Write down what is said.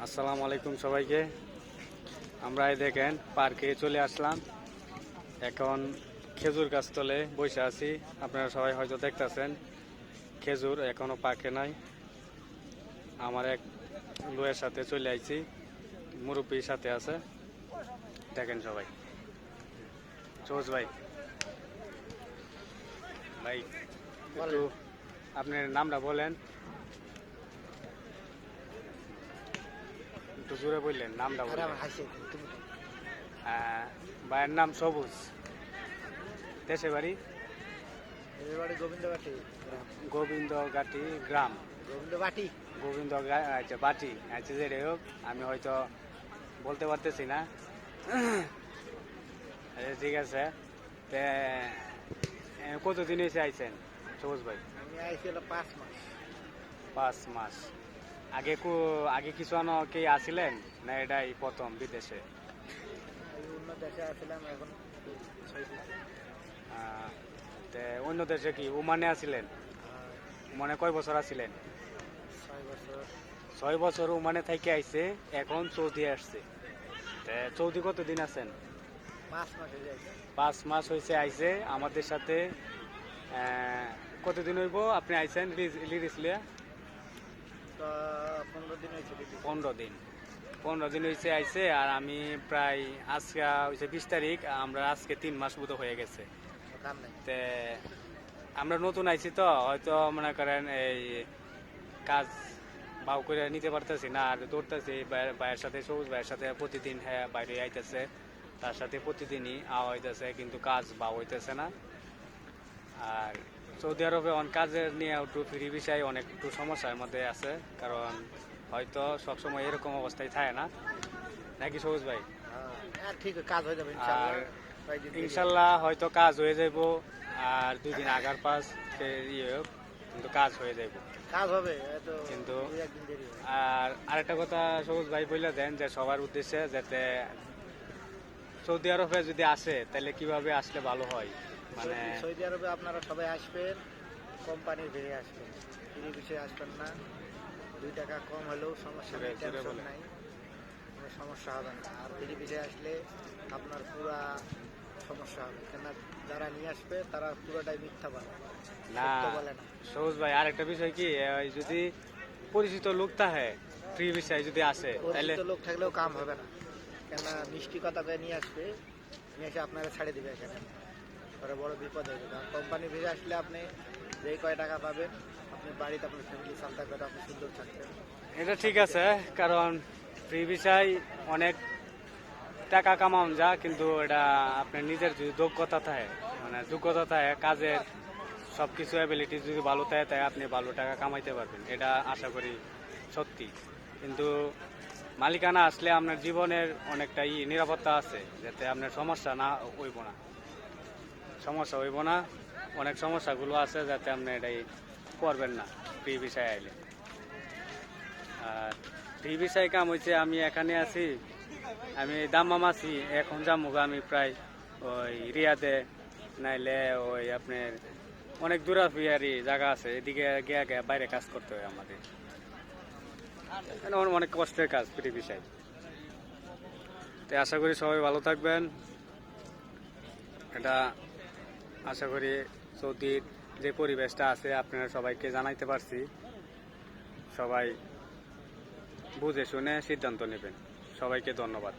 আসসালামু আলাইকুম সবাইকে। আমরা এই দেখেন পার্কে চলে আসলাম। এখন খেজুর গাছ তলে বসে আছি। আপনারা সবাই হয়তো দেখতেছেন খেজুর এখনো পাকে নাই। আমার এক লোয়ের সাথে চলে আইছি, মুরব্বীর সাথে আছে। দেখেন সবাই, সবুজ ভাই, ভাই একটু আপনার নামটা বলেন, একটু জোরে বললেন নামটা বলেন। ভাইয়ের নাম সবুজ, দেশে বাড়ি গোবিন্দগাটি গ্রাম, আচ্ছা বাটি, আচ্ছা যেটা হোক আমি হয়তো বলতে পারতেছি না। আচ্ছা ঠিক আছে। কতদিন এসে আইছেন সবুজ ভাই? আমি আইছিল 5 মাস। 5 মাস আগে আগে কিছু কি আসিলেন না এটাই প্রথম বিদেশে? অন্য দেশে আসলাম এখন। অন্য দেশে কি ওমানে আছিলেন? ওমানে কয় বছর আছিলেন? 6 বছর। 6 বছর ওমানে থেকে আইছে, এখন সৌদি আসছে। সৌদি কতদিন আছেন? 5 মাস হয়ে যায়। 5 মাস হয়েছে আইছে আমাদের সাথে। কতদিন হইব আপনি আইছেন লিরিসলিয়া? 15 দিন হয়েছে। 15 দিন হয়েছে আইছে। আর আমি প্রায় আজকে হয়েছে 20 তারিখ, আমরা আজকে 3 মাস মতো হয়ে গেছে। তে আমরা নতুন আইছি তো হয়তো মনে করেন এই কাজ বাউ করে নিতে পারতেছি না, আর দৌড়তেছি ভাইয়ের সাথে, সবুজ ভাইয়ের সাথে প্রতিদিন হ্যাঁ বাইরে আইতেছে, তার সাথে প্রতিদিনই আওয়া হইতেছে, কিন্তু কাজ বাউ হইতেছে না। আর সৌদি আরবে কাজের নিয়ে একটু ফ্রি বিষয় অনেক একটু সমস্যার মধ্যে আছে, কারণ হয়তো সবসময় এরকম অবস্থায় থাকে না, নাকি সবুজ ভাই? ঠিক কাজ হয়ে যাবে আর ইনশাল্লাহ হয়তো কাজ হয়ে যাইব, আর 2 দিন আগার পাস কিন্তু কাজ হয়ে যাইব, কাজ হবে কিন্তু। আর আরেকটা কথা সবুজ ভাই বলে দেন যে সবার উদ্দেশ্যে, যাতে সৌদি আরবে যদি আসে তাহলে কিভাবে আসলে ভালো হয়। মানে সৌদি আরবে আপনারা সবাই আসবেন, কোম্পানির ভেবে আসবেন, ফ্রি বিষয়ে আসবেন না। 2 টাকা কম হলেও সমস্যা নেই, টেনশন নাই, কোনো সমস্যা হবে না। আর ফ্রি বিষয়ে আসলে আপনার পুরা সমস্যা হবে, কেন যারা নিয়ে আসবে তারা পুরোটাই মিথ্যা বলে না। সবুজ ভাই আরেকটা বিষয় কি, যদি পরিচিত লোক থাকে ফ্রি বিষয় যদি আসে, তাহলে লোক থাকলেও কাম হবে না, কেন মিষ্টি কথা নিয়ে আসবে, নিয়ে এসে আপনারা ছাড়ে দিবে এখানে, পরে বড় বিপদ হয়ে যাবে। আর কোম্পানি ভেবে আসলে আপনি যেই কয় টাকা পাবেন, আপনি বাড়িতে আপনার ফ্যামিলি সাথে করে আপনি সুন্দর থাকবেন। এটা ঠিক আছে, কারণ ফ্রি বিষয় অনেক টাকা কামাউন যা, কিন্তু এটা আপনার নিজের যদি যোগ্যতা থাকে, মানে যোগ্যতা থাকে কাজের, সব কিছু অ্যাবিলিটি যদি ভালো থাকে, তাই আপনি ভালো টাকা কামাইতে পারবেন, এটা আশা করি সত্যি। কিন্তু মালিকানা আসলে আপনার জীবনের অনেকটা নিরাপত্তা আছে, যাতে আপনার সমস্যা হইব না। অনেক সমস্যাগুলো আছে যাতে আপনি এটাই করবেন না ফ্রি বিষয় আইলে। আর ফ্রি বিষয় কাম হয়েছে, আমি এখানে আছি, আমি দাম্মাম আছি, এখন যাবো আমি প্রায় ওই রিয়াদে, নাইলে ওই আপনার অনেক দূরাফিয়ারি জায়গা আছে, এদিকে গিয়ে বাইরে কাজ করতে হয় আমাদের। অনেক কষ্টের কাজ ফ্রি বিষয়। তাই আশা করি সবাই ভালো থাকবেন। এটা আশা করি সৌদির যে পরিবেশটা আছে আপনারা সবাইকে জানাইতে পারছি। সবাই বুঝে শুনে সিদ্ধান্ত নেবেন। সবাইকে ধন্যবাদ।